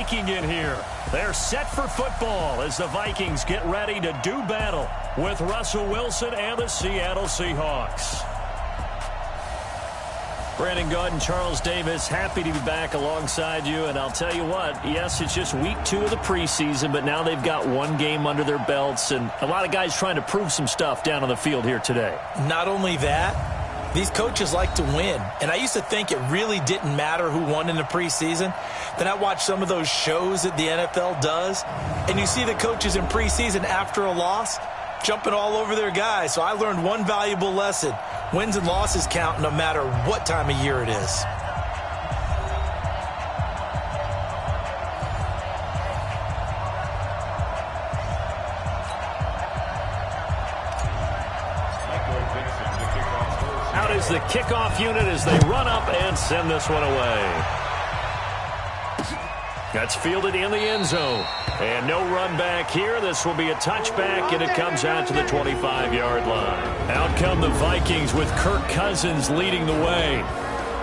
breaking in here. They're set for football as the Vikings get ready to do battle with Russell Wilson and the Seattle Seahawks. Brandon Gaud and Charles Davis, happy to be back alongside you. And I'll tell you what, yes, it's just week 2 of the preseason, but now they've got one game under their belts, and a lot of guys trying to prove some stuff down on the field here today. Not only that, these coaches like to win. And I used to think it really didn't matter who won in the preseason. Then I watched some of those shows that the NFL does, and you see the coaches in preseason after a loss jumping all over their guys. So I learned one valuable lesson. Wins and losses count no matter what time of year it is. Out is the kickoff unit as they run up and send this one away. That's fielded in the end zone. And no run back here. This will be a touchback, and it comes out to the 25-yard line. Out come the Vikings with Kirk Cousins leading the way.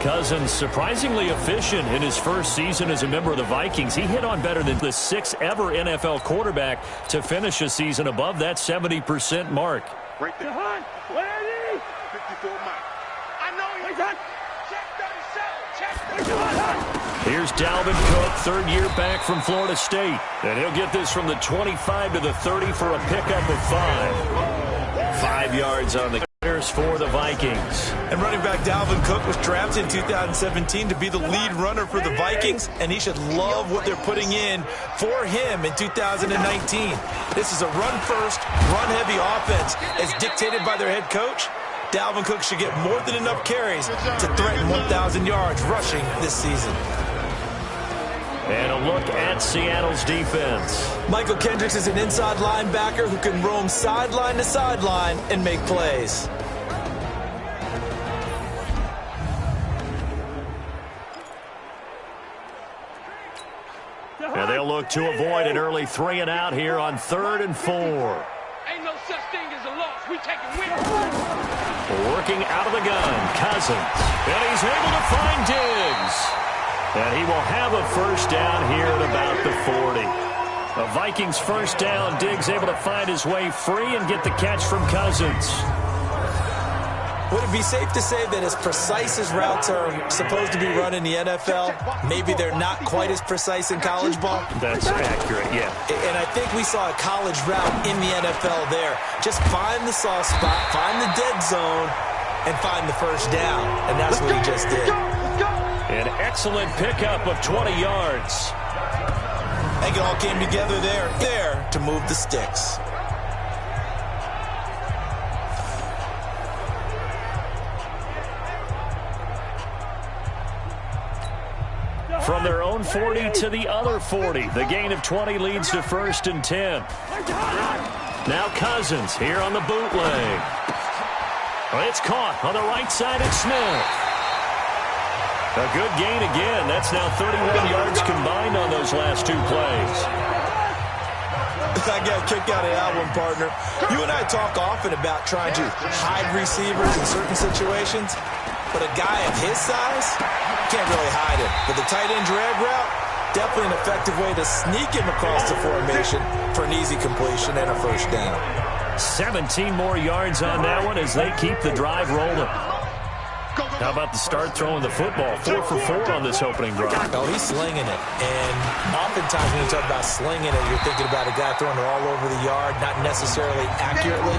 Cousins surprisingly efficient in his first season as a member of the Vikings. He hit on better than the 6th ever NFL quarterback to finish a season above that 70% mark. Right there. 54 Mike. I know he's on. Check 37. Check 37. Here's Dalvin Cook, third year back from Florida State. And he'll get this from the 25 to the 30 for a pickup of 5. 5 yards on the carries for the Vikings. And running back Dalvin Cook was drafted in 2017 to be the lead runner for the Vikings, and he should love what they're putting in for him in 2019. This is a run-first, run-heavy offense as dictated by their head coach. Dalvin Cook should get more than enough carries to threaten 1,000 yards rushing this season. And a look at Seattle's defense. Michael Kendricks is an inside linebacker who can roam sideline to sideline and make plays. And they'll look to avoid an early 3 and out here on 3rd and 4. Ain't no such thing as a loss. We take a win. Working out of the gun, Cousins. And he's able to find Diggs. And he will have a first down here at about the 40. A Vikings first down. Diggs able to find his way free and get the catch from Cousins. Would it be safe to say that as precise as routes are supposed to be run in the NFL, maybe they're not quite as precise in college ball? That's accurate, yeah. And I think we saw a college route in the NFL there. Just find the soft spot, find the dead zone, and find the first down. And that's what he just did. An excellent pickup of 20 yards. I think it all came together there to move the sticks. From their own 40 to the other 40. The gain of 20 leads to 1st and 10. Now Cousins here on the bootleg. It's caught on the right side at Smith. A good gain again. That's now 31 yards combined on those last 2 plays. I got a kick out of that one, partner. You and I talk often about trying to hide receivers in certain situations, but a guy of his size can't really hide it. But the tight end drag route, definitely an effective way to sneak him across the formation for an easy completion and a first down. 17 more yards on that one as they keep the drive rolling. How about the start throwing the football? 4 for 4 on this opening drive. Oh, he's slinging it. And oftentimes when you talk about slinging it, you're thinking about a guy throwing it all over the yard, not necessarily accurately.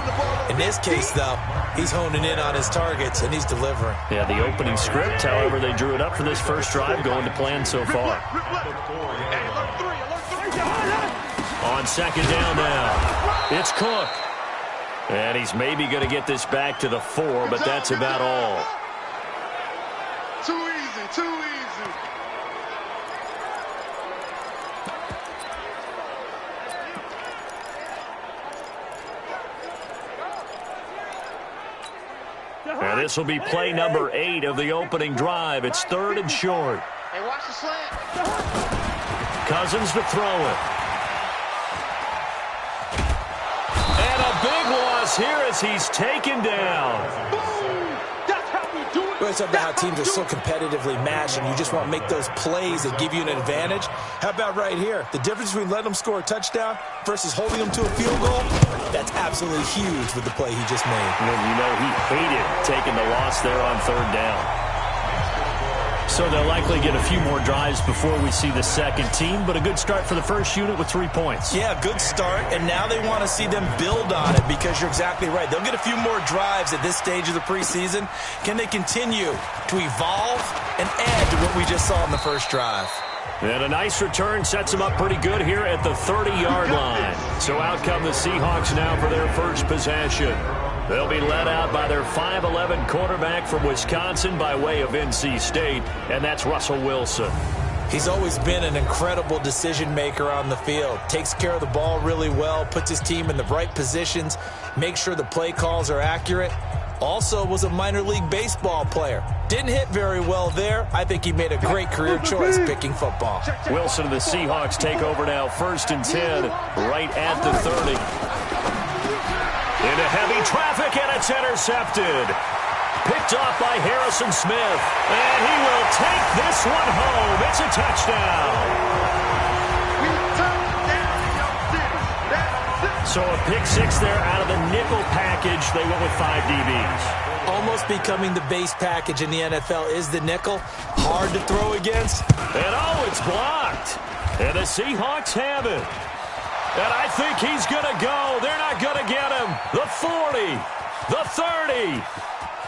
In this case, though, he's honing in on his targets, and he's delivering. Yeah, the opening script, however, they drew it up for this first drive, going to plan so far. On 2nd down now, it's Cook. And he's maybe going to get this back to the 4, but that's about all. Too easy, too easy. And this will be play number 8 of the opening drive. It's 3rd and short. Hey, watch the slant. Cousins to throw it. And a big loss here as he's taken down. Boom! That's how we We're talking about how teams are so competitively matched, and you just want to make those plays that give you an advantage. How about right here? The difference between letting them score a touchdown versus holding them to a field goal, that's absolutely huge with the play he just made. And you know he hated taking the loss there on third down. So they'll likely get a few more drives before we see the second team, but a good start for the first unit with 3 points. Yeah, good start, and now they want to see them build on it because you're exactly right. They'll get a few more drives at this stage of the preseason. Can they continue to evolve and add to what we just saw in the first drive? And a nice return sets them up pretty good here at the 30-yard line. So out come the Seahawks now for their first possession. They'll be led out by their 5'11" quarterback from Wisconsin by way of NC State, and that's Russell Wilson. He's always been an incredible decision maker on the field. Takes care of the ball really well, puts his team in the right positions, makes sure the play calls are accurate. Also was a minor league baseball player. Didn't hit very well there. I think he made a great career choice picking football. Wilson and the Seahawks take over now, 1st and 10, right at the 30. Into heavy traffic, and it's intercepted. Picked off by Harrison Smith, and he will take this one home. It's a touchdown. So a pick 6 there out of the nickel package. They went with 5 DBs. Almost becoming the base package in the NFL is the nickel. Hard to throw against. And it's blocked. And the Seahawks have it. And I think he's going to go. They're not going to get him. The 40, the 30,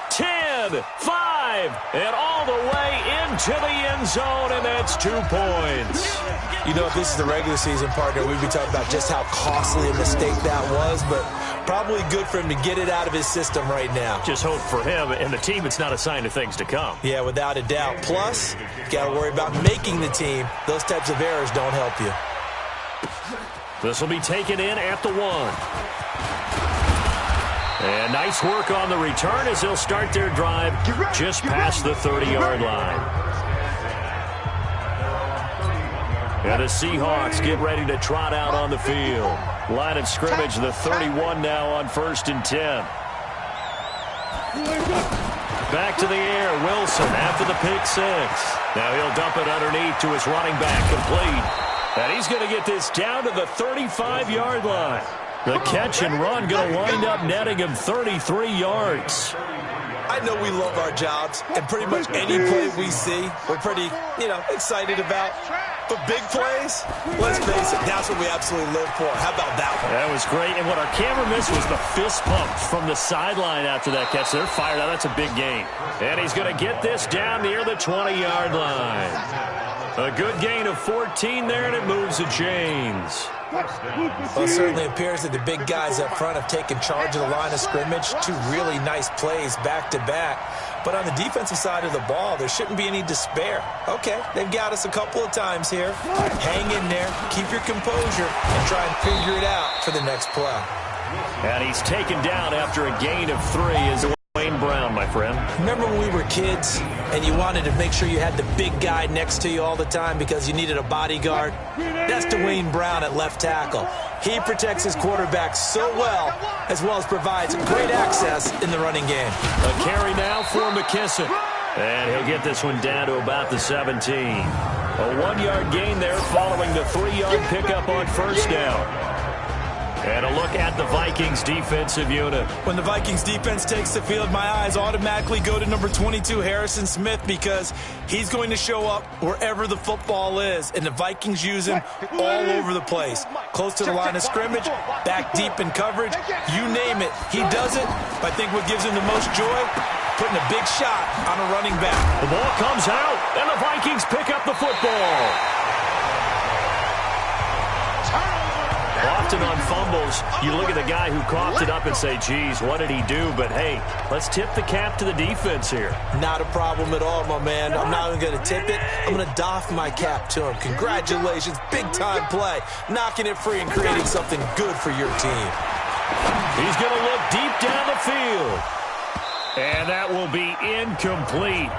10, 5, and all the way into the end zone, and that's 2 points. You know, if this is the regular season, partner, we'd be talking about just how costly a mistake that was, but probably good for him to get it out of his system right now. Just hope for him and the team it's not a sign of things to come. Yeah, without a doubt. Plus, got to worry about making the team. Those types of errors don't help you. This will be taken in at the 1. And nice work on the return as they'll start their drive just past the 30-yard line. And the Seahawks get ready to trot out on the field. Line of scrimmage, the 31 now on 1st and 10. Back to the air, Wilson after the pick 6. Now he'll dump it underneath to his running back, complete. And he's going to get this down to the 35-yard line. The catch and run going to wind up netting him 33 yards. I know we love our jobs, and pretty much any play we see, we're pretty, excited about. But big plays, let's face it, that's what we absolutely live for. How about that one? That was great. And what our camera missed was the fist pump from the sideline after that catch. They're fired out. That's a big gain. And he's going to get this down near the 20-yard line. A good gain of 14 there, and it moves the chains. Well, it certainly appears that the big guys up front have taken charge of the line of scrimmage. 2 really nice plays back-to-back. But on the defensive side of the ball, there shouldn't be any despair. Okay, they've got us a couple of times here. Hang in there, keep your composure, and try and figure it out for the next play. And he's taken down after a gain of 3 as Dwayne Brown, my friend. Remember when we were kids and you wanted to make sure you had the big guy next to you all the time because you needed a bodyguard? That's Dwayne Brown at left tackle. He protects his quarterback so well as provides great access in the running game. A carry now for McKissick. And he'll get this one down to about the 17. A 1-yard gain there following the 3-yard pickup on 1st down. And a look at the Vikings defensive unit. When the Vikings defense takes the field, my eyes automatically go to number 22, Harrison Smith, because he's going to show up wherever the football is. And the Vikings use him all over the place. Close to the line of scrimmage, back deep in coverage, you name it. He does it. I think what gives him the most joy, putting a big shot on a running back. The ball comes out, and the Vikings pick up the football. Often on fumbles, you look at the guy who coughed it up and say, geez, what did he do? But, hey, let's tip the cap to the defense here. Not a problem at all, my man. I'm not even going to tip it. I'm going to doff my cap to him. Congratulations. Big-time play. Knocking it free and creating something good for your team. He's going to look deep down the field. And that will be incomplete.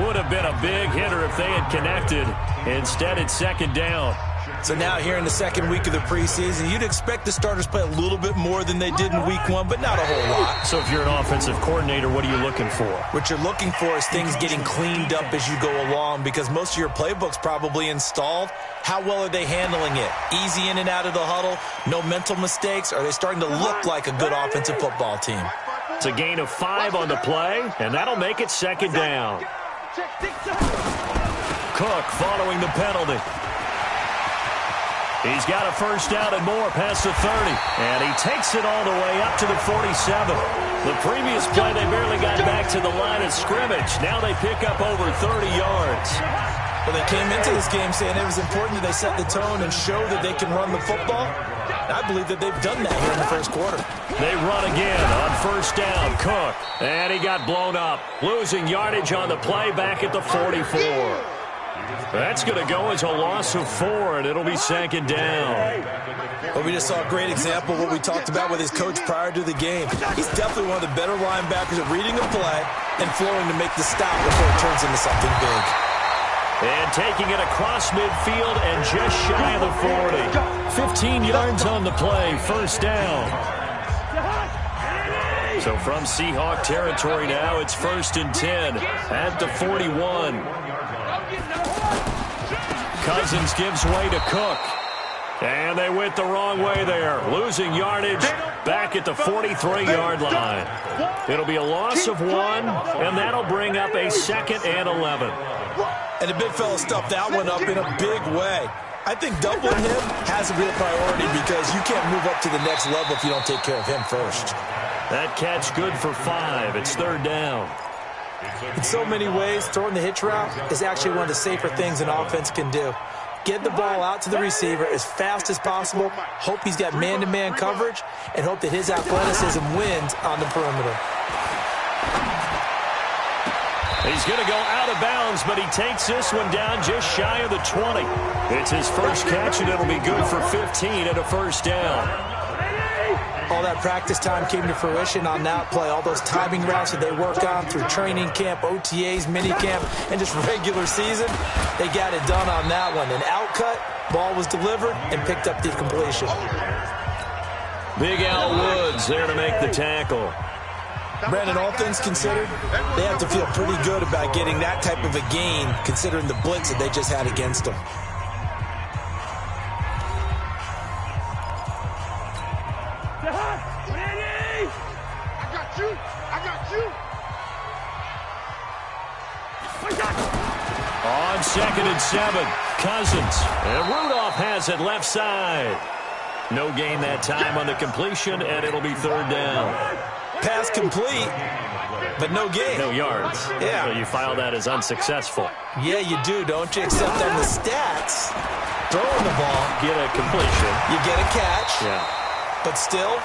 Would have been a big hitter if they had connected. Instead, it's 2nd down. So now here in the second week of the preseason, you'd expect the starters play a little bit more than they did in week one, but not a whole lot. So if you're an offensive coordinator, what are you looking for? What you're looking for is things getting cleaned up as you go along, because most of your playbook's probably installed. How well are they handling it? Easy in and out of the huddle, no mental mistakes? Are they starting to look like a good offensive football team? It's a gain of 5 on the play, and that'll make it second down. Cook following the penalty. He's got a first down and more past the 30. And he takes it all the way up to the 47. The previous play, they barely got back to the line of scrimmage. Now they pick up over 30 yards. Well, they came into this game saying it was important that they set the tone and show that they can run the football. I believe that they've done that here in the first quarter. They run again on first down. Cook. And he got blown up. Losing yardage on the play back at the 44. That's going to go as a loss of 4, and it'll be second down. Well, we just saw a great example of what we talked about with his coach prior to the game. He's definitely one of the better linebackers at reading a play and flowing to make the stop before it turns into something big. And taking it across midfield and just shy of the 40. 15 yards on the play, first down. So from Seahawk territory now, it's 1st and 10 at the 41. Cousins gives way to Cook. And they went the wrong way there. Losing yardage back at the 43-yard line. It'll be a loss of 1, and that'll bring up a 2nd and 11. And the big fella stuffed that one up in a big way. I think doubling him has a real priority because you can't move up to the next level if you don't take care of him first. That catch good for 5. It's 3rd down. In so many ways, throwing the hitch route is actually one of the safer things an offense can do. Get the ball out to the receiver as fast as possible, hope he's got man-to-man coverage, and hope that his athleticism wins on the perimeter. He's going to go out of bounds, but he takes this one down just shy of the 20. It's his first catch, and it'll be good for 15 and a first down. All that practice time came to fruition on that play. All those timing routes that they work on through training camp, OTAs, minicamp, and just regular season, they got it done on that one. An outcut, ball was delivered, and picked up the completion. Big Al Woods there to make the tackle. Brandon, all things considered, they have to feel pretty good about getting that type of a gain, considering the blitz that they just had against them. On 2nd and 7, Cousins. And Rudolph has it left side. No gain that time on the completion, and it'll be 3rd down. Pass complete, but no gain. No yards. Yeah. So you file that as unsuccessful. Yeah, you do, don't you? Except on the stats, throwing the ball, Get a completion. you get a catch, Yeah. but still,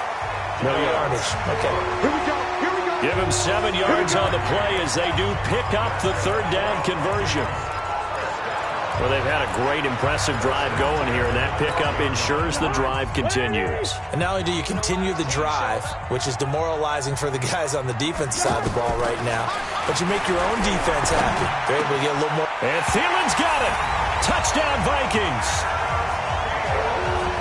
No yardage. Okay. Here we go. Here we go. Give him 7 yards on the play as they do pick up the 3rd down conversion. Well, they've had a great, impressive drive going here, and that pickup ensures the drive continues. And not only do you continue the drive, which is demoralizing for the guys on the defense side of the ball right now, but you make your own defense happy. They're able to get a little more. And Thielen's got it. Touchdown, Vikings.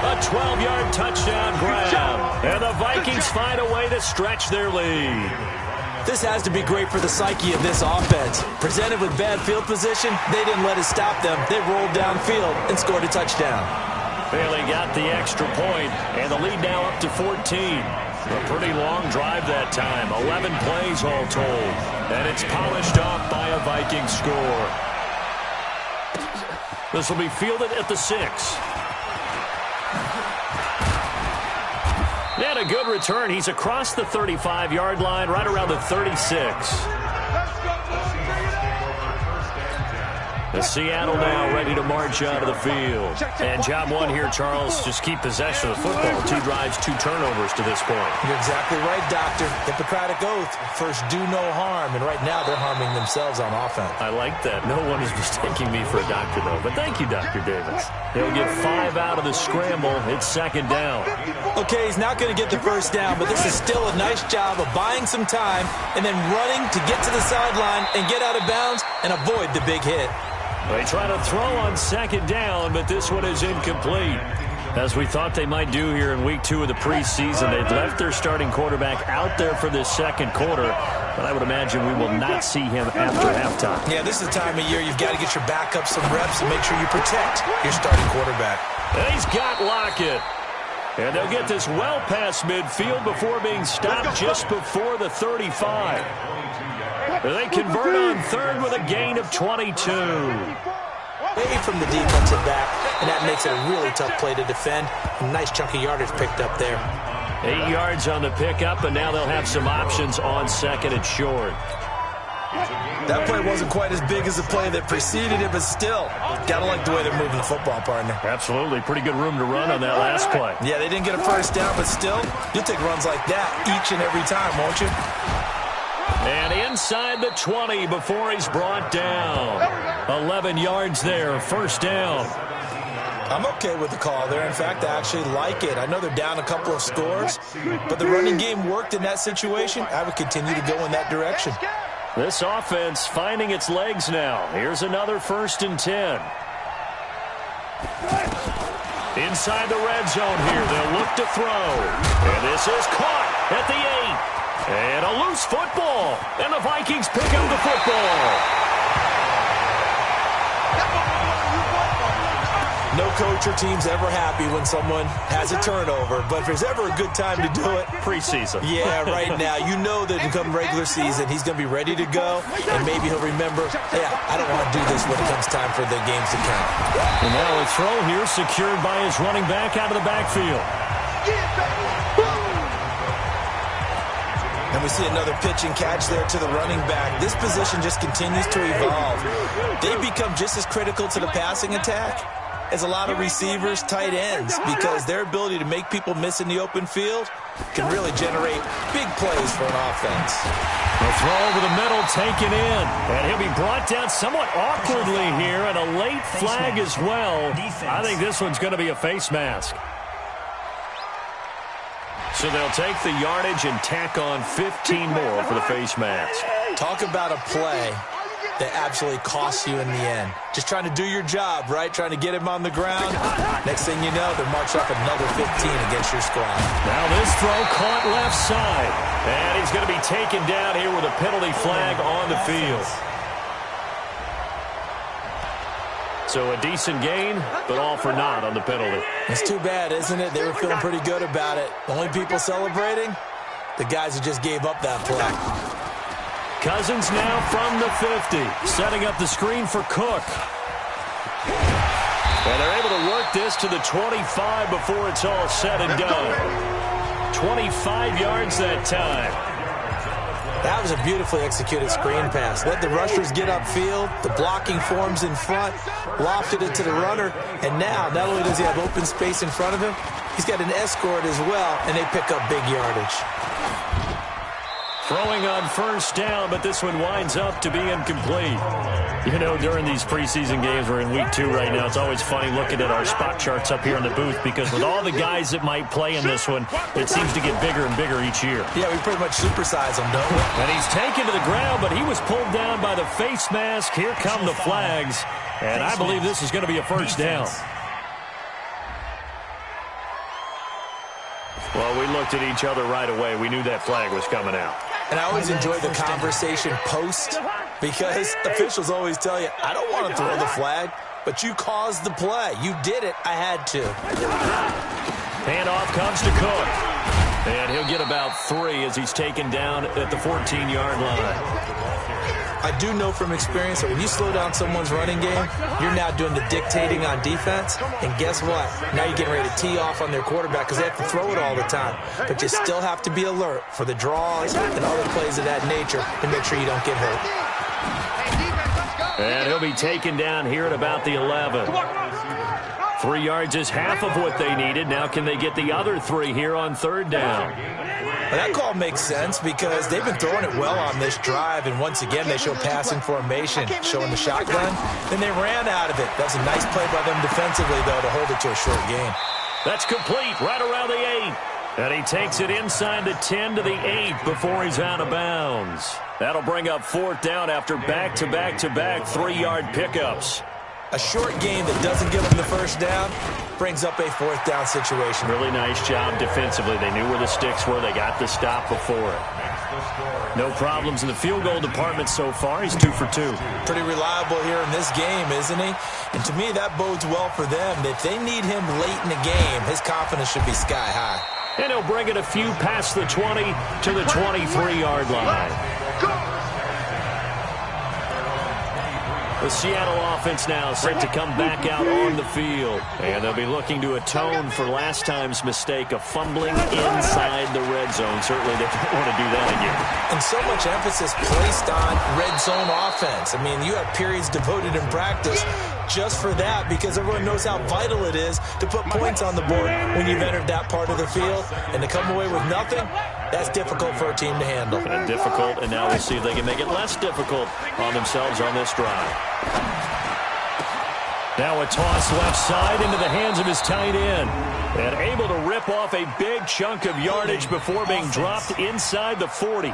A 12-yard touchdown grab. And the Vikings find a way to stretch their lead. This has to be great for the psyche of this offense. Presented with bad field position, they didn't let it stop them. They rolled downfield and scored a touchdown. Bailey got the extra point, and the lead now up to 14. A pretty long drive that time, 11 plays all told. And it's polished off by a Viking score. This will be fielded at the 6. And a good return. He's across the 35-yard line, right around the 36. The Seattle now ready to march out of the field. And job one here, Charles, just keep possession of the football. 2 drives, 2 turnovers to this point. You're exactly right, Doctor. Hippocratic oath. First, do no harm. And right now, they're harming themselves on offense. I like that. No one is mistaking me for a doctor, though. But thank you, Dr. Davis. He'll get 5 out of the scramble. It's 2nd down. Okay, he's not going to get the first down, but this is still a nice job of buying some time and then running to get to the sideline and get out of bounds and avoid the big hit. They try to throw on second down, but this one is incomplete. As we thought they might do here in week 2 of the preseason, they've left their starting quarterback out there for this second quarter, but I would imagine we will not see him after halftime. Yeah, this is the time of year you've got to get your backup some reps and make sure you protect your starting quarterback. And he's got Lockett. And they'll get this well past midfield before being stopped just before the 35. They convert on third with a gain of 22. Away from the defensive back, and that makes it a really tough play to defend. A nice chunk of yardage picked up there. 8 yards on the pickup, and now they'll have some options on second and short. That play wasn't quite as big as the play that preceded it, but still, gotta like the way they're moving the football, partner. Absolutely. Pretty good room to run on that last play. Yeah, they didn't get a first down, but still, you'll take runs like that each and every time, won't you? And inside the 20 before he's brought down. 11 yards there, first down. I'm okay with the call there. In fact, I actually like it. I know they're down a couple of scores, but the running game worked in that situation. I would continue to go in that direction. This offense finding its legs now. Here's another 1st and 10. Inside the red zone here, they'll look to throw. And this is caught at the 8. And a loose football. And the Vikings pick up the football. No coach or team's ever happy when someone has a turnover, but if there's ever a good time to do it, preseason. Yeah, right now. You know that come regular season, he's going to be ready to go, and maybe he'll remember, yeah, I don't want to do this when it comes time for the games to count. And now a throw here secured by his running back out of the backfield. And we see another pitch and catch there to the running back. This position just continues to evolve. They become just as critical to the passing attack as a lot of receivers, tight ends, because their ability to make people miss in the open field can really generate big plays for an offense. The throw over the middle taken in, and he'll be brought down somewhat awkwardly here, and a late flag as well. I think this one's going to be a face mask. So they'll take the yardage and tack on 15 more for the face mask. Talk about a play that absolutely costs you in the end. Just trying to do your job, right? Trying to get him on the ground. Next thing you know, they're marching up another 15 against your squad. Now this throw caught left side. And he's going to be taken down here with a penalty flag on the field. So a decent gain, but all for naught on the penalty. It's too bad, isn't it? They were feeling pretty good about it. The only people celebrating, the guys who just gave up that play. Cousins now from the 50, setting up the screen for Cook. And they're able to work this to the 25 before it's all said and done. 25 yards that time. That was a beautifully executed screen pass. Let the rushers get upfield. The blocking forms in front. Lofted it to the runner. And now, not only does he have open space in front of him, he's got an escort as well, and they pick up big yardage. Throwing on first down, but this one winds up to be incomplete. You know, during these preseason games, we're in week 2 right now, it's always funny looking at our spot charts up here in the booth because with all the guys that might play in this one, it seems to get bigger and bigger each year. Yeah, we pretty much supersize them, don't we? And he's taken to the ground, but he was pulled down by the face mask. Here come the flags, and I believe this is going to be a first down. Well, we looked at each other right away. We knew that flag was coming out. And I always enjoy the conversation post because officials always tell you, I don't want to throw the flag, but you caused the play. You did it. I had to. Handoff comes to Cook. And he'll get about 3 as he's taken down at the 14-yard line. I do know from experience that when you slow down someone's running game, you're now doing the dictating on defense. And guess what? Now you're getting ready to tee off on their quarterback because they have to throw it all the time. But you still have to be alert for the draws and other plays of that nature to make sure you don't get hurt. And he'll be taken down here at about the 11. 3 yards is half of what they needed. Now can they get the other 3 here on third down? Well, that call makes sense because they've been throwing it well on this drive, and once again they show passing formation, showing the shotgun. Then they ran out of it. That was a nice play by them defensively, though, to hold it to a short gain. That's complete right around the 8. And he takes it inside the 10 to the 8 before he's out of bounds. That'll bring up fourth down after back-to-back-to-back 3-yard pickups. A short game that doesn't give them the first down brings up a fourth down situation. Really nice job defensively. They knew where the sticks were. They got the stop before it. No problems in the field goal department so far. He's 2 for 2. Pretty reliable here in this game, isn't he? And to me, that bodes well for them. If they need him late in the game, his confidence should be sky high. And he'll bring it a few past the 20 to the 23-yard line. The Seattle offense now set to come back out on the field. And they'll be looking to atone for last time's mistake of fumbling inside the red zone. Certainly they don't want to do that again. And so much emphasis placed on red zone offense. I mean, you have periods devoted in practice just for that because everyone knows how vital it is to put points on the board when you've entered that part of the field. And to come away with nothing, that's difficult for a team to handle. And difficult, and now we'll see if they can make it less difficult on themselves on this drive. Now a toss left side into the hands of his tight end. And able to rip off a big chunk of yardage before being dropped inside the 40.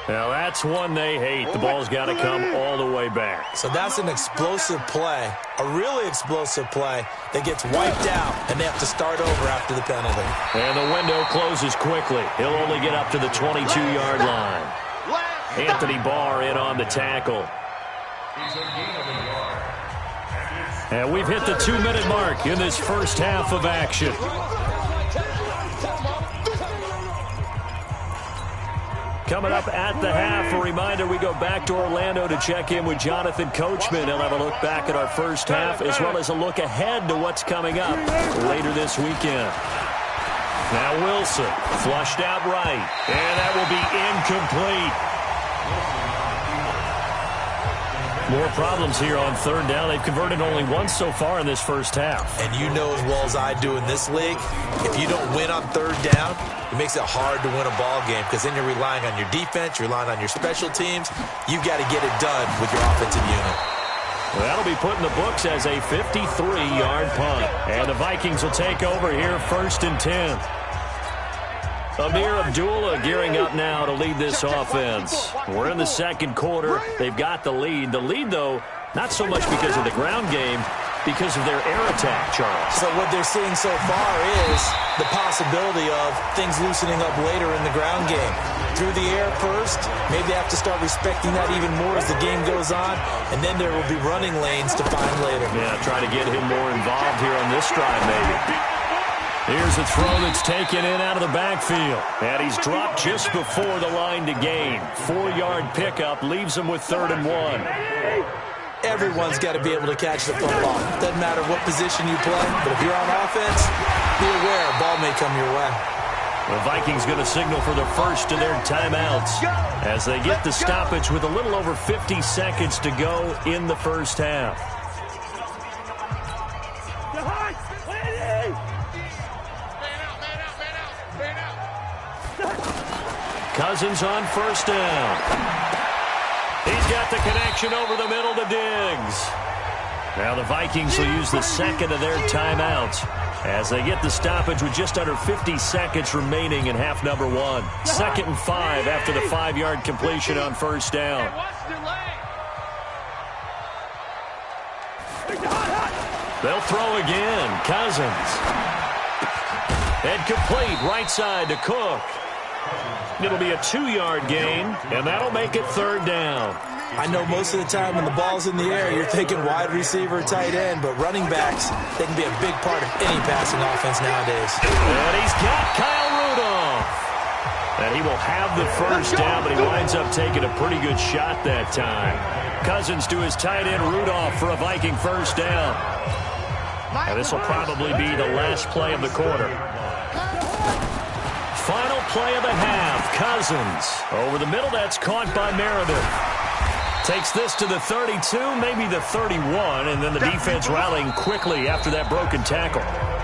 Now that's one they hate. The ball's got to come all the way back. So that's an explosive play, a really explosive play that gets wiped out, and they have to start over after the penalty. And the window closes quickly. He'll only get up to the 22-yard line. Anthony Barr in on the tackle. And we've hit the 2-minute mark in this first half of action. Coming up at the half, a reminder, we go back to Orlando to check in with Jonathan Coachman. He'll have a look back at our first half as well as a look ahead to what's coming up later this weekend. Now Wilson, flushed out right, and that will be incomplete. More problems here on third down. They've converted only once so far in this first half. And you know as well as I do in this league, if you don't win on third down, it makes it hard to win a ball game because then you're relying on your defense, you're relying on your special teams. You've got to get it done with your offensive unit. Well, that'll be put in the books as a 53-yard punt. And the Vikings will take over here first and 10. Amir Abdullah gearing up now to lead this offense. We're in the second quarter. They've got the lead. The lead, though, not so much because of the ground game, because of their air attack, Charles. So what they're seeing so far is the possibility of things loosening up later in the ground game. Through the air first, maybe they have to start respecting that even more as the game goes on, and then there will be running lanes to find later. Yeah, try to get him more involved here on this drive, maybe. Here's a throw that's taken in out of the backfield. And he's dropped just before the line to gain. 4-yard pickup leaves him with 3rd and 1. Everyone's got to be able to catch the football. Doesn't matter what position you play, but if you're on offense, be aware a ball may come your way. The Vikings going to signal for the first of their timeouts as they get the stoppage with a little over 50 seconds to go in the first half. Cousins on first down. He's got the connection over the middle to Diggs. Now the Vikings will use the second of their timeouts as they get the stoppage with just under 50 seconds remaining in half number 1. 2nd and 5 after the 5-yard completion on first down. They'll throw again. Cousins. And complete right side to Cook. It'll be a 2-yard gain, and that'll make it 3rd down. I know most of the time when the ball's in the air, you're thinking wide receiver, tight end, but running backs, they can be a big part of any passing offense nowadays. And he's got Kyle Rudolph. And he will have the first down, but he winds up taking a pretty good shot that time. Cousins to his tight end Rudolph for a Viking first down. And this will probably be the last play of the quarter. Final play of the half. Cousins over the middle. That's caught by Meredith. Takes this to the 32, maybe the 31, and then the defense rallying quickly after that broken tackle.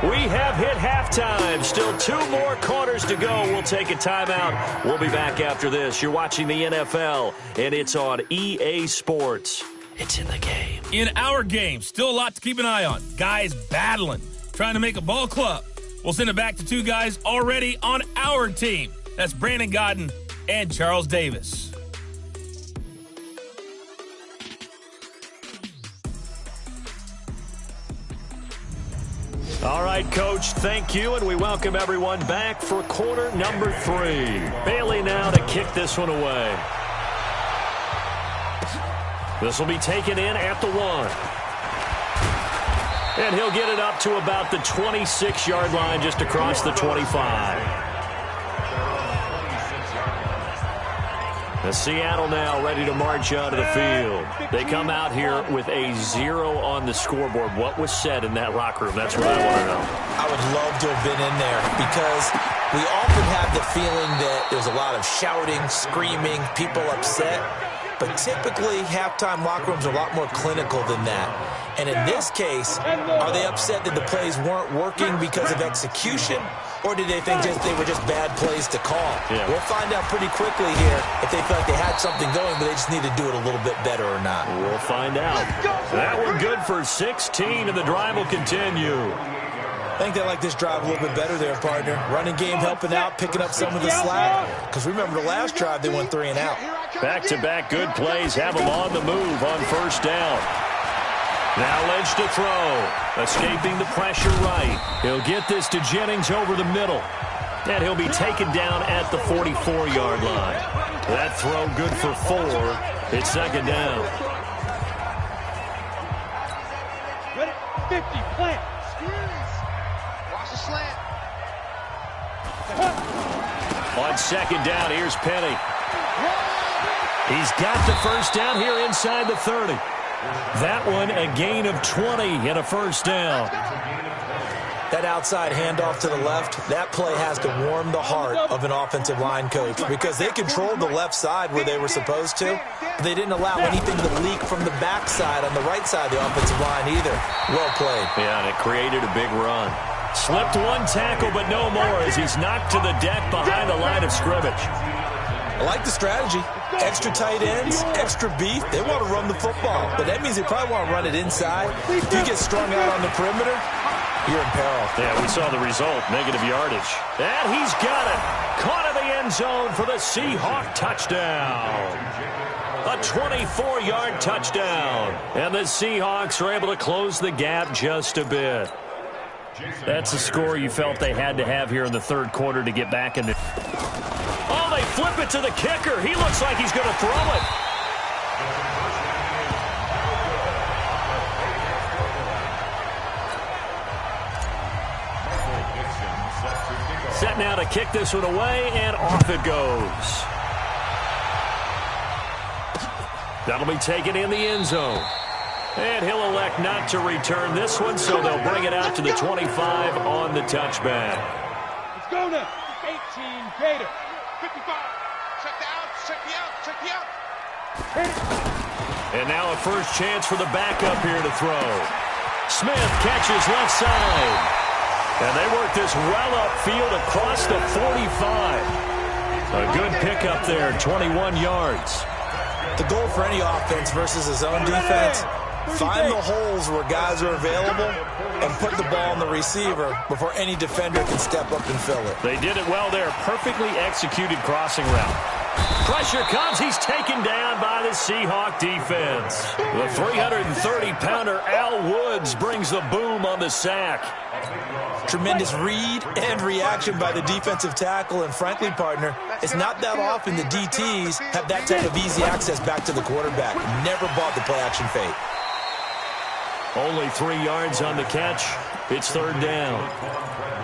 We have hit halftime. Still 2 more quarters to go. We'll take a timeout. We'll be back after this. You're watching the NFL, and it's on EA Sports. It's in the game. In our game, still a lot to keep an eye on. Guys battling, trying to make a ball club. We'll send it back to 2 guys already on our team. That's Brandon Godden and Charles Davis. All right, Coach, thank you, and we welcome everyone back for quarter number 3. Bailey now to kick this one away. This will be taken in at the 1. And he'll get it up to about the 26-yard line just across the 25. Seattle now ready to march out of the field. They come out here with a 0 on the scoreboard. What was said in that locker room? That's what I want to know. I would love to have been in there because we often have the feeling that there's a lot of shouting, screaming, people upset. But typically, halftime locker rooms are a lot more clinical than that. And in this case, are they upset that the plays weren't working because of execution? Or did they think they were just bad plays to call? Yeah. We'll find out pretty quickly here if they feel like they had something going, but they just need to do it a little bit better or not. We'll find out. That one good for 16, and the drive will continue. I think they like this drive a little bit better there, partner. Running game helping out, picking up some of the slack. Because remember the last drive, they went 3 and out. Back-to-back good plays have them on the move on first down. Now Lynch to throw. Escaping the pressure right. He'll get this to Jennings over the middle. And he'll be taken down at the 44-yard line. That throw good for 4. It's second down. Ready? 50, plant. Watch the slant. On second down, here's Penny. He's got the first down here inside the 30. That one, a gain of 20 and a first down. That outside handoff to the left, that play has to warm the heart of an offensive line coach because they controlled the left side where they were supposed to, but they didn't allow anything to leak from the backside on the right side of the offensive line either. Well played. Yeah, and it created a big run. Slipped one tackle, but no more as he's knocked to the deck behind the line of scrimmage. I like the strategy. Extra tight ends, extra beef. They want to run the football, but that means they probably want to run it inside. If you get strung out on the perimeter, you're in peril. Yeah, we saw the result, negative yardage. And he's got it. Caught in the end zone for the Seahawks touchdown. A 24-yard touchdown. And the Seahawks are able to close the gap just a bit. That's a score you felt they had to have here in the third quarter to get back in the... Oh, they flip it to the kicker. He looks like he's going to throw it. Set now to kick this one away, and off it goes. That'll be taken in the end zone. And he'll elect not to return this one, so they'll bring it out to the 25 on the touchback. Let's go now. 18, Gator. 55. Check the out, check the out. And now a first chance for the backup here to throw. Smith catches left side. And they work this well upfield across the 45. A good pickup there, 21 yards. The goal for any offense versus his own defense, find the holes where guys are available and put the ball on the receiver before any defender can step up and fill it. They did it well there. Perfectly executed crossing route. Pressure comes. He's taken down by the Seahawk defense. The 330-pounder Al Woods brings the boom on the sack. Tremendous read and reaction by the defensive tackle, and frankly, partner, it's not that often the DTs have that type of easy access back to the quarterback. Never bought the play-action fake. Only 3 yards on the catch. It's third down.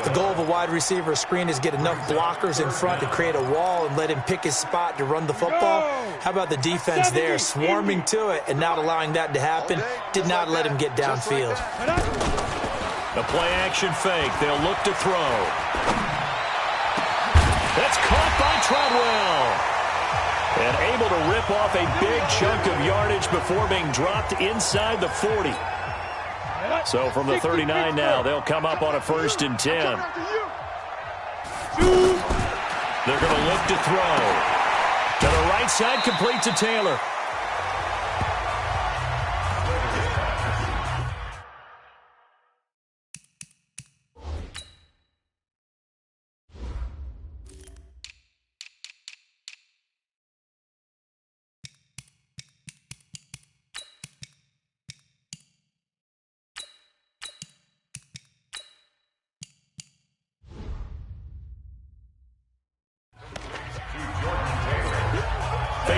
The goal of a wide receiver screen is get enough blockers in front to create a wall and let him pick his spot to run the football. How about the defense there, swarming to it and not allowing that to happen? Did not let him get downfield. The play-action fake. They'll look to throw. That's caught by Treadwell. And able to rip off a big chunk of yardage before being dropped inside the 40. So from the 39 now, they'll come up on a 1st and 10. They're going to look to throw. To the right side, complete to Taylor.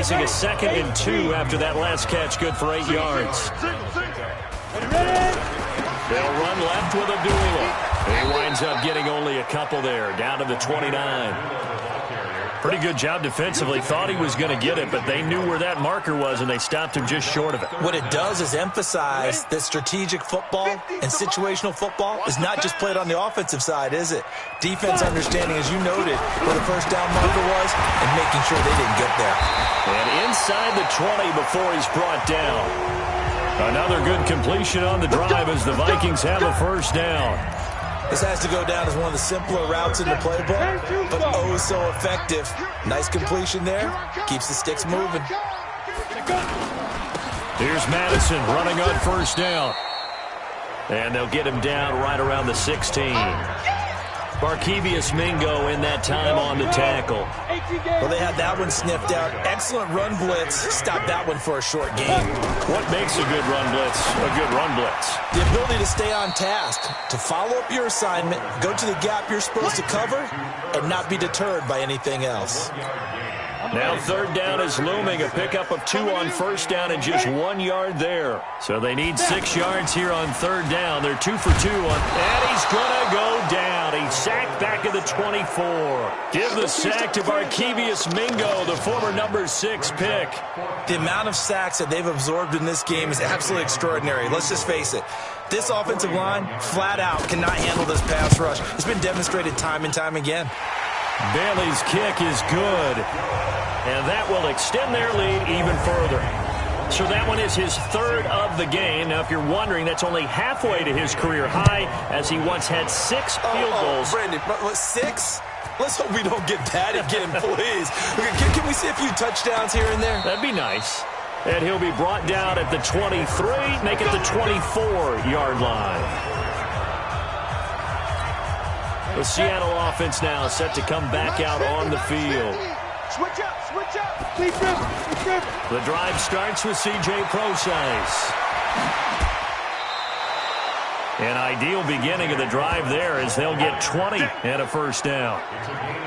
facing a 2nd and 2 after that last catch, good for 8 yards. They'll run left with Abdullah. He winds up getting only a couple there, down to the 29. Pretty good job defensively. Thought he was going to get it, but they knew where that marker was, and they stopped him just short of it. What it does is emphasize that strategic football and situational football is not just played on the offensive side, is it? Defense understanding, as you noted, where the first down marker was and making sure they didn't get there. And inside the 20 before he's brought down. Another good completion on the drive as the Vikings have a first down. This has to go down as one of the simpler routes in the playbook, but oh so effective. Nice completion there. Keeps the sticks moving. Here's Madison running on first down. And they'll get him down right around the 16. Barkevius Mingo in that time on the tackle. Well, they had that one sniffed out. Excellent run blitz. Stopped that one for a short game. What makes a good run blitz a good run blitz? The ability to stay on task, to follow up your assignment, go to the gap you're supposed to cover, and not be deterred by anything else. Now third down is looming. A pickup of 2 on first down and just 1 yard there. So they need 6 yards here on third down. They're 2 for 2 and he's going to go down. He's sacked back at the 24. Give the sack to Barkevius Mingo, the former number 6 pick. The amount of sacks that they've absorbed in this game is absolutely extraordinary. Let's just face it. This offensive line, flat out, cannot handle this pass rush. It's been demonstrated time and time again. Bailey's kick is good. And that will extend their lead even further. So that one is his 3rd of the game. Now, if you're wondering, that's only halfway to his career high, as he once had 6 field goals. Brandon, 6? Let's hope we don't get that again, please. Can we see a few touchdowns here and there? That'd be nice. And he'll be brought down at the 23, make it the 24-yard line. The Seattle offense now set to come back out on the field. Switch up. The drive starts with C.J. Prosise. An ideal beginning of the drive there as they'll get 20 and a first down.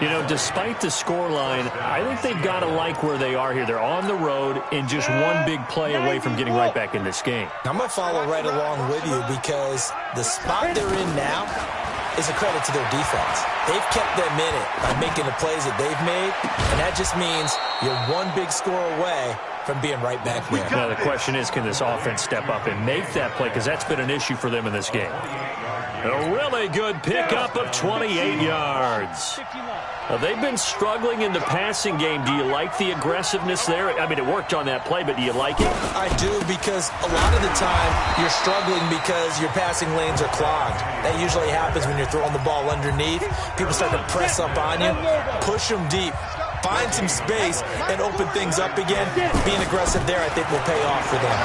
You know, despite the scoreline, I think they've got to like where they are here. They're on the road and just one big play away from getting right back in this game. I'm going to follow right along with you because the spot they're in now is a credit to their defense. They've kept them in it by making the plays that they've made, and that just means you're one big score away from being right back there. Now, the question is, can this offense step up and make that play? Because that's been an issue for them in this game. A really good pickup of 28 yards. Now, they've been struggling in the passing game. Do you like the aggressiveness there? I mean, it worked on that play, but do you like it? I do, because a lot of the time you're struggling because your passing lanes are clogged. That usually happens when you're throwing the ball underneath. People start to press up on you, push them deep, find some space, and open things up again. Being aggressive there, I think, will pay off for them.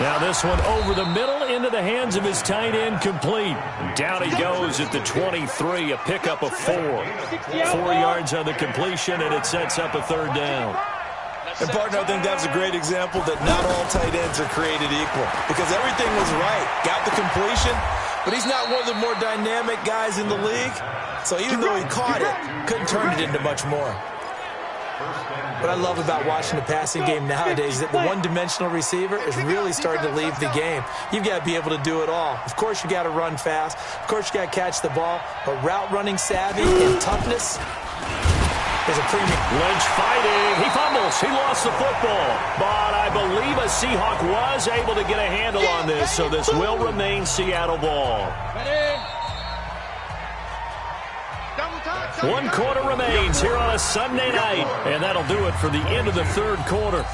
Now this one over the middle into the hands of his tight end, complete. Down he goes at the 23, a pickup of 4. 4 yards on the completion, and it sets up a third down. And, partner, I think that was a great example that not all tight ends are created equal, because everything was right. Got the completion, but he's not one of the more dynamic guys in the league. So even though he caught it, couldn't turn it into much more. What I love about watching the passing game nowadays is that the one-dimensional receiver is really starting to leave the game. You've got to be able to do it all. Of course, you got to run fast. Of course, you got to catch the ball. But route running savvy and toughness is a premium. Lynch fighting. He fumbles. He lost the football. But I believe a Seahawk was able to get a handle on this, so this will remain Seattle ball. 1 quarter remains here on a Sunday night, and that'll do it for the end of the third quarter.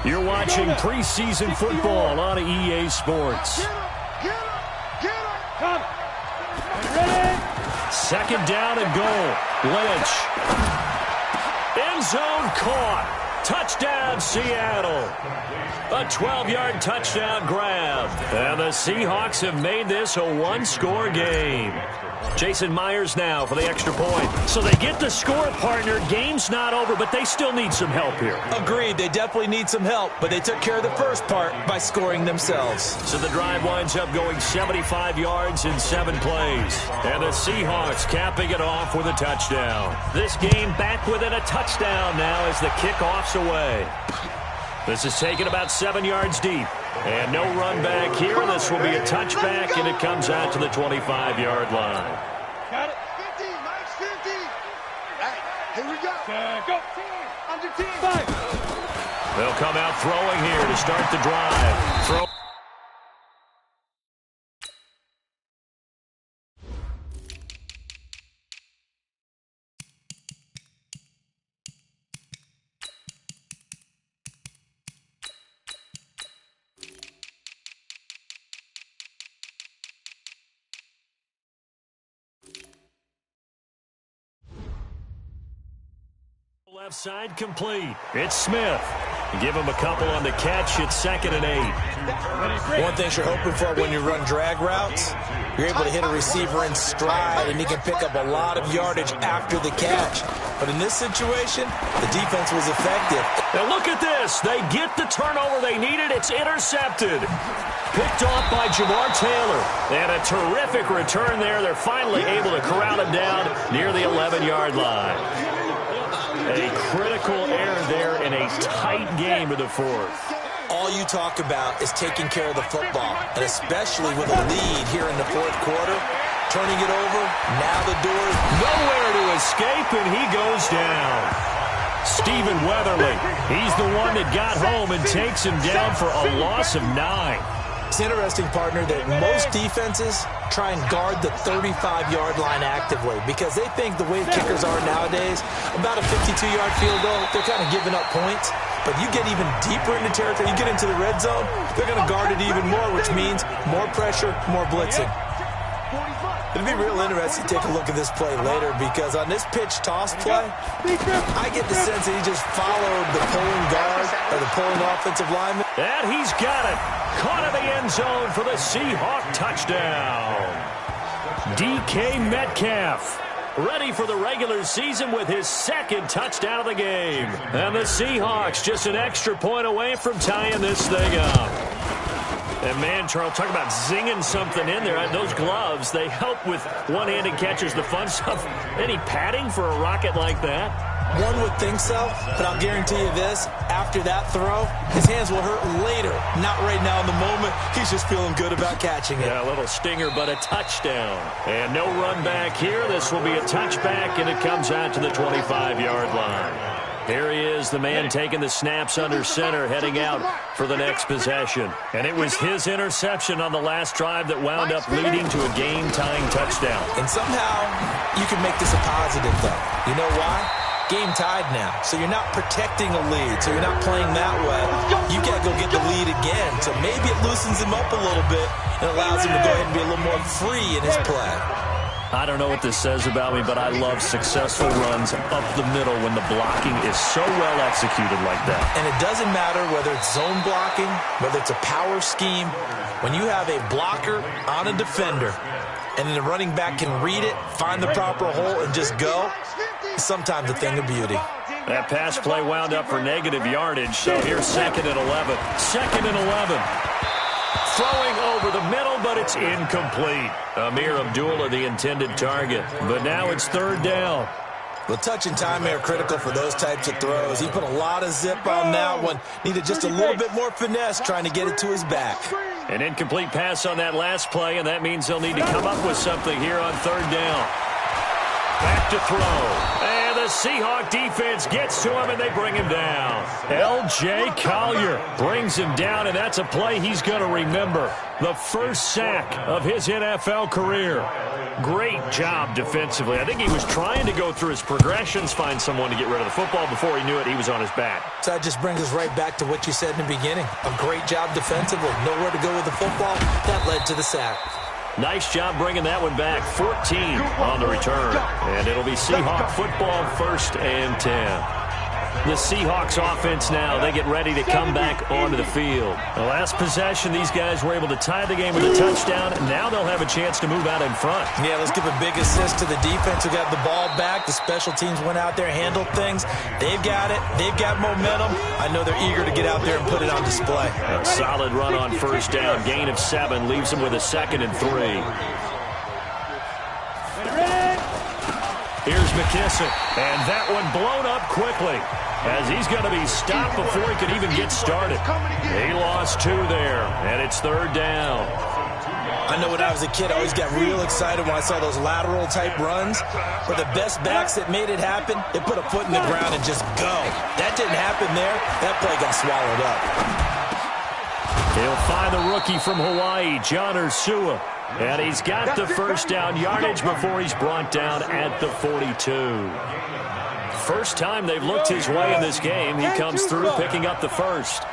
You're watching preseason football on EA Sports. Second down and goal. Lynch. End zone caught. Touchdown, Seattle. A 12-yard touchdown grab. And the Seahawks have made this a one-score game. Jason Myers now for the extra point. So they get the score, partner. Game's not over, but they still need some help here. Agreed. They definitely need some help, but they took care of the first part by scoring themselves. So the drive winds up going 75 yards in 7 plays. And the Seahawks capping it off with a touchdown. This game back within a touchdown now as the kickoff's away. This is taken about 7 yards deep. And no run back here. This will be a touchback, and it comes out to the 25-yard line. Got it. 50, Mike's 50. All right, here we go. Go. Under 10. 5. They'll come out throwing here to start the drive. Throw. Left side complete. It's Smith. Give him a couple on the catch. It's 2nd and 8. One thing you're hoping for when you run drag routes, you're able to hit a receiver in stride, and he can pick up a lot of yardage after the catch. But in this situation, the defense was effective. Now look at this. They get the turnover they needed. It's intercepted. Picked off by Jamar Taylor. And a terrific return there. They're finally able to corral him down near the 11-yard line. A critical error there in a tight game of the fourth. All you talk about is taking care of the football, and especially with a lead here in the fourth quarter, turning it over, now the door is nowhere to escape, and he goes down. Stephen Weatherly, he's the one that got home and takes him down for a loss of 9. It's interesting, partner, that most defenses try and guard the 35-yard line actively because they think the way kickers are nowadays, about a 52-yard field goal, they're kind of giving up points. But you get even deeper into territory, you get into the red zone, they're going to guard it even more, which means more pressure, more blitzing. It'll be real interesting to take a look at this play later because on this pitch toss play, I get the sense that he just followed the pulling guard or the pulling offensive lineman. And he's got it. Caught in the end zone for the Seahawk touchdown. DK Metcalf ready for the regular season with his 2nd touchdown of the game. And the Seahawks just an extra point away from tying this thing up. And, man, Charles, talk about zinging something in there. Those gloves, they help with one-handed catches, the fun stuff. Any padding for a rocket like that? One would think so, but I'll guarantee you this. After that throw, his hands will hurt later. Not right now in the moment. He's just feeling good about catching it. Yeah, a little stinger, but a touchdown. And no run back here. This will be a touchback, and it comes out to the 25-yard line. Here he is, the man taking the snaps under center, heading out for the next possession. And it was his interception on the last drive that wound up leading to a game-tying touchdown. And somehow you can make this a positive, though. You know why? Game tied now. So you're not protecting a lead, so you're not playing that way. You got to go get the lead again. So maybe it loosens him up a little bit and allows him to go ahead and be a little more free in his play. I don't know what this says about me, but I love successful runs up the middle when the blocking is so well executed like that. And it doesn't matter whether it's zone blocking, whether it's a power scheme. When you have a blocker on a defender and then the running back can read it, find the proper hole, and just go, sometimes a thing of beauty. That pass play wound up for negative yardage, so here's 2nd and 11. 2nd and 11. Throwing over the middle, but it's incomplete. Amir Abdullah, the intended target. But now it's 3rd down. Well, touch and time are critical for those types of throws. He put a lot of zip on that one. Needed just a little bit more finesse trying to get it to his back. An incomplete pass on that last play, and that means they'll need to come up with something here on 3rd down. Back to throw. And the Seahawk defense gets to him, and they bring him down. L.J. Collier brings him down, and that's a play he's going to remember. The first sack of his NFL career. Great job defensively. I think he was trying to go through his progressions, find someone to get rid of the football. Before he knew it, he was on his back. So that just brings us right back to what you said in the beginning. A great job defensively. Nowhere to go with the football. That led to the sack. Nice job bringing that one back. 14 on the return. And it'll be Seahawk football, 1st and 10. The Seahawks offense now, they get ready to come back onto the field. The last possession, these guys were able to tie the game with a touchdown, and now they'll have a chance to move out in front. Yeah, let's give a big assist to the defense who got the ball back. The special teams went out there, handled things. They've got it. They've got momentum. I know they're eager to get out there and put it on display. A solid run on first down. Gain of 7 leaves them with a 2nd and 3. Here's McKissick, and that one blown up quickly as he's going to be stopped before he can even get started. He lost 2 there, and it's 3rd down. I know when I was a kid, I always got real excited when I saw those lateral-type runs. But the best backs that made it happen, they put a foot in the ground and just go. That didn't happen there. That play got swallowed up. He'll find the rookie from Hawaii, John Ursua. And he's got the first down yardage before he's brought down at the 42. First time they've looked his way in this game. He comes through picking up the first.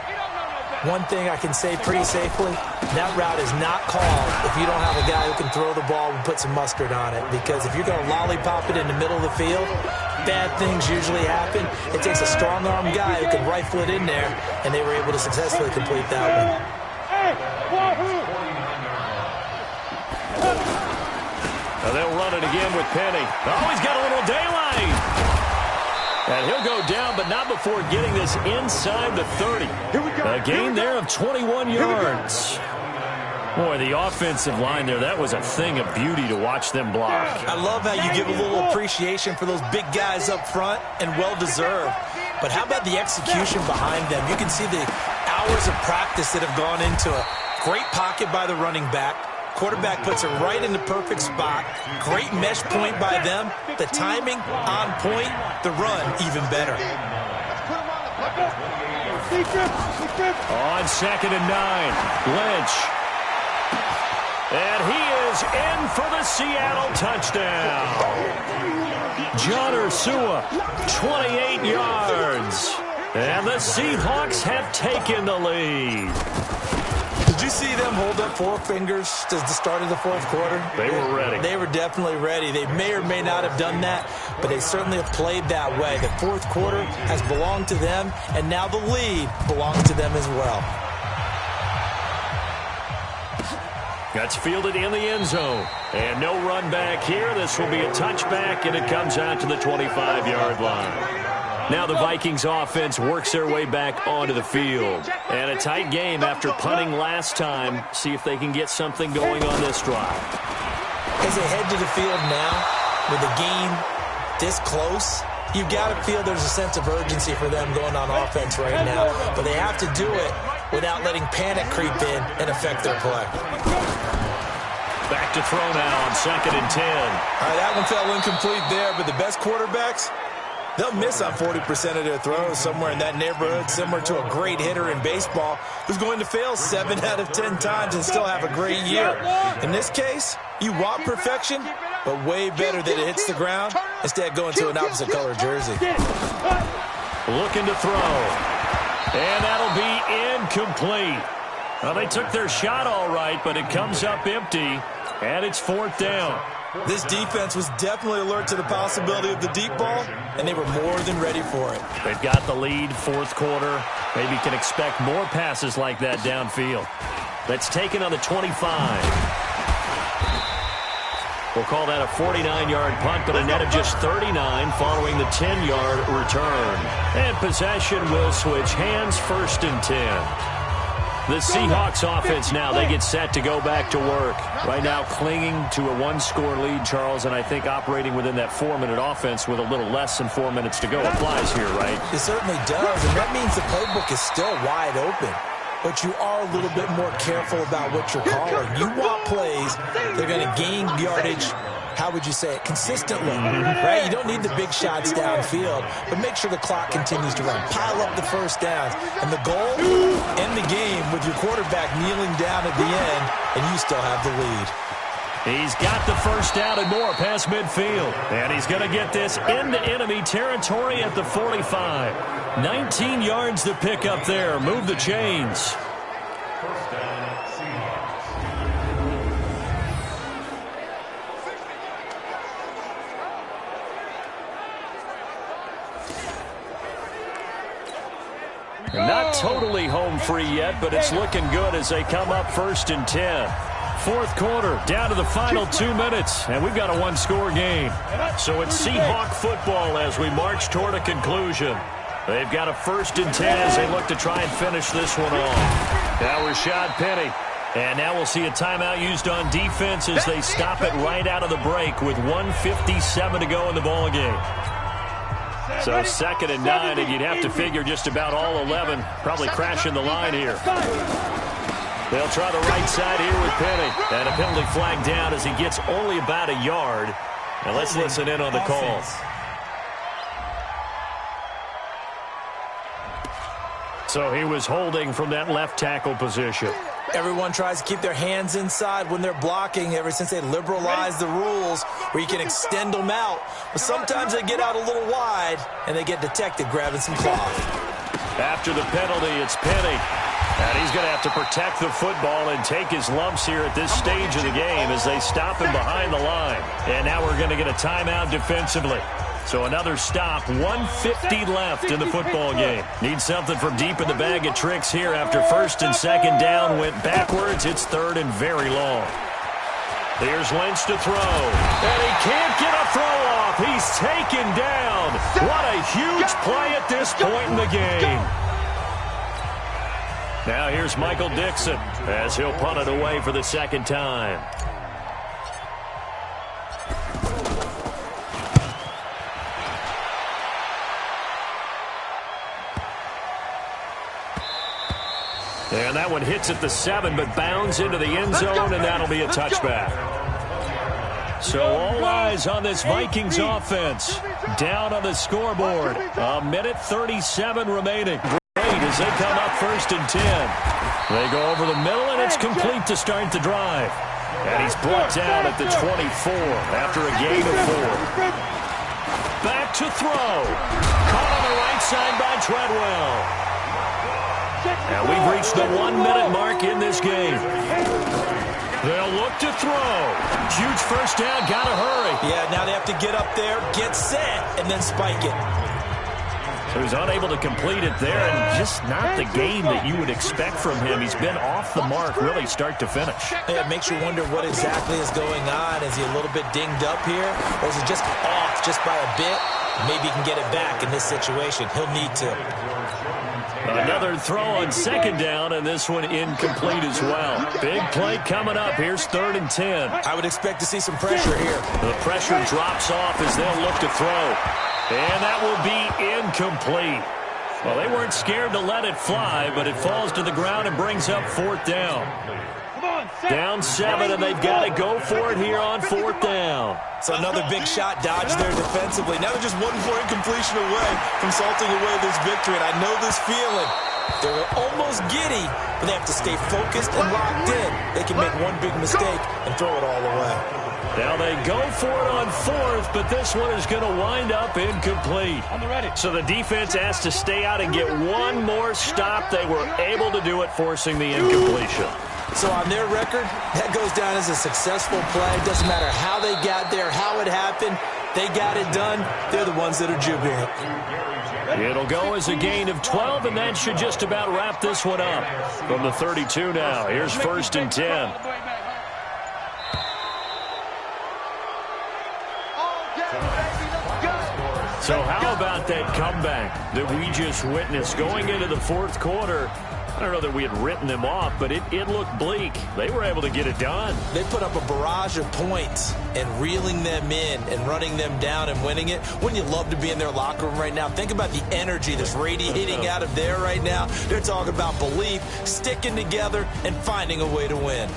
One thing I can say pretty safely, that route is not called if you don't have a guy who can throw the ball and put some mustard on it. Because if you're going to lollipop it in the middle of the field, bad things usually happen. It takes a strong-arm guy who can rifle it in there, and they were able to successfully complete that one. Now they'll run it again with Penny. Oh, he's got a little daylight. And he'll go down, but not before getting this inside the 30. A gain there of 21 yards. Boy, the offensive line there, that was a thing of beauty to watch them block. I love how you give a little appreciation for those big guys up front, and well-deserved. But how about the execution behind them? You can see the hours of practice that have gone into it. Great pocket by the running back. Quarterback puts it right in the perfect spot. Great mesh point by them. The timing on point. The run even better. On 2nd and 9, Lynch. And he is in for the Seattle touchdown. John Ursua, 28 yards. And the Seahawks have taken the lead. Did you see them hold up 4 fingers at the start of the 4th quarter? They were ready. They were definitely ready. They may or may not have done that, but they certainly have played that way. The 4th quarter has belonged to them, and now the lead belongs to them as well. That's fielded in the end zone. And no run back here. This will be a touchback, and it comes out to the 25-yard line. Now the Vikings offense works their way back onto the field. And a tight game after punting last time. See if they can get something going on this drive. As they head to the field now, with the game this close, you've got to feel there's a sense of urgency for them going on offense right now. But they have to do it without letting panic creep in and affect their play. Back to throw now on 2nd and 10. All right, that one fell incomplete there, but the best quarterbacks, they'll miss on 40% of their throws, somewhere in that neighborhood, similar to a great hitter in baseball who's going to fail 7 out of 10 times and still have a great year. In this case, you want perfection, but way better that it hits the ground instead of going to an opposite color jersey. Looking to throw. And that'll be incomplete. Well, they took their shot all right, but it comes up empty, and it's 4th down. This defense was definitely alert to the possibility of the deep ball, and they were more than ready for it. They've got the lead, 4th quarter. Maybe can expect more passes like that downfield. That's taken on the 25. We'll call that a 49-yard punt, but a net of just 39 following the 10-yard return. And possession will switch hands, 1st and 10. The Seahawks offense now, they get set to go back to work. Right now clinging to a 1-score lead, Charles, and I think operating within that 4-minute offense with a little less than 4 minutes to go applies here, right? It certainly does, and that means the playbook is still wide open. But you are a little bit more careful about what you're calling. You want plays that are going to gain yardage, how would you say it, consistently, right? You don't need the big shots downfield, but make sure the clock continues to run. Pile up the first downs. And the goal, end the game with your quarterback kneeling down at the end, and you still have the lead. He's got the first down and more past midfield. And he's going to get this into enemy territory at the 45. 19 yards to pick up there. Move the chains. not totally home free yet, but it's looking good as they come up 1st and 10. Fourth quarter, down to the final 2 minutes, and we've got a one-score game. So it's Seahawk football as we march toward a conclusion. They've got a 1st and 10 as they look to try and finish this one off. Now Rashad Penny. And now we'll see a timeout used on defense as they stop it right out of the break with 1:57 to go in the ballgame. So 2nd and 9, and you'd have to figure just about all 11 probably crashing the line here. They'll try the right side here with Penny. And a penalty flag down as he gets only about a yard. Now let's listen in on the call. So he was holding from that left tackle position. Everyone tries to keep their hands inside when they're blocking ever since they liberalized the rules where you can extend them out. But sometimes they get out a little wide and they get detected grabbing some cloth. After the penalty, it's Penny. And he's going to have to protect the football and take his lumps here at this stage of the game as they stop him behind the line. And now we're going to get a timeout defensively. So another stop, 1:50 left in the football game. Need something from deep in the bag of tricks here after 1st and 2nd down went backwards. It's 3rd and very long. Here's Lynch to throw. And he can't get a throw off. He's taken down. What a huge play at this point in the game. Now here's Michael Dixon as he'll punt it away for the 2nd time. And that one hits at the 7, but bounds into the end zone, and that'll be a touchback. So all eyes on this Vikings offense. Down on the scoreboard. 1:37 remaining. Great as they come up 1st and 10. They go over the middle, and it's complete to start the drive. And he's brought down at the 24 after a gain of 4. Back to throw. Caught on the right side by Treadwell. And we've reached the 1-minute mark in this game. They'll look to throw. Huge first down. Got to hurry. Yeah, now they have to get up there, get set, and then spike it. So he's unable to complete it there, and just not the game that you would expect from him. He's been off the mark really start to finish. Yeah, it makes you wonder what exactly is going on. Is he a little bit dinged up here, or is he just off just by a bit? Maybe he can get it back in this situation. He'll need to. Another throw on 2nd down, and this one incomplete as well. Big play coming up. Here's 3rd and 10. I would expect to see some pressure here. The pressure drops off as they'll look to throw. And that will be incomplete. Well, they weren't scared to let it fly, but it falls to the ground and brings up 4th down. Down 7, and they've got to go for it here on 4th down. So another big shot dodged there defensively. Now they're just 1 more incompletion away from salting away this victory, and I know this feeling. They're almost giddy, but they have to stay focused and locked in. They can make one big mistake and throw it all away. Now they go for it on 4th, but this one is going to wind up incomplete. So the defense has to stay out and get one more stop. They were able to do it, forcing the incompletion. So on their record, that goes down as a successful play. Doesn't matter how they got there, how it happened. They got it done. They're the ones that are jubilant. It'll go as a gain of 12, and that should just about wrap this one up. From the 32 now, here's 1st and 10. So how about that comeback that we just witnessed going into the 4th quarter? I don't know that we had written them off, but it looked bleak. They were able to get it done. They put up a barrage of points and reeling them in and running them down and winning it. Wouldn't you love to be in their locker room right now? Think about the energy that's radiating out of there right now. They're talking about belief, sticking together, and finding a way to win.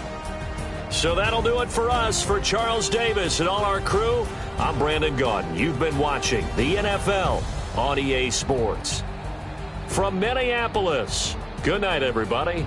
So that'll do it for us. For Charles Davis and all our crew, I'm Brandon Gaudin. You've been watching the NFL on EA Sports. From Minneapolis, good night, everybody.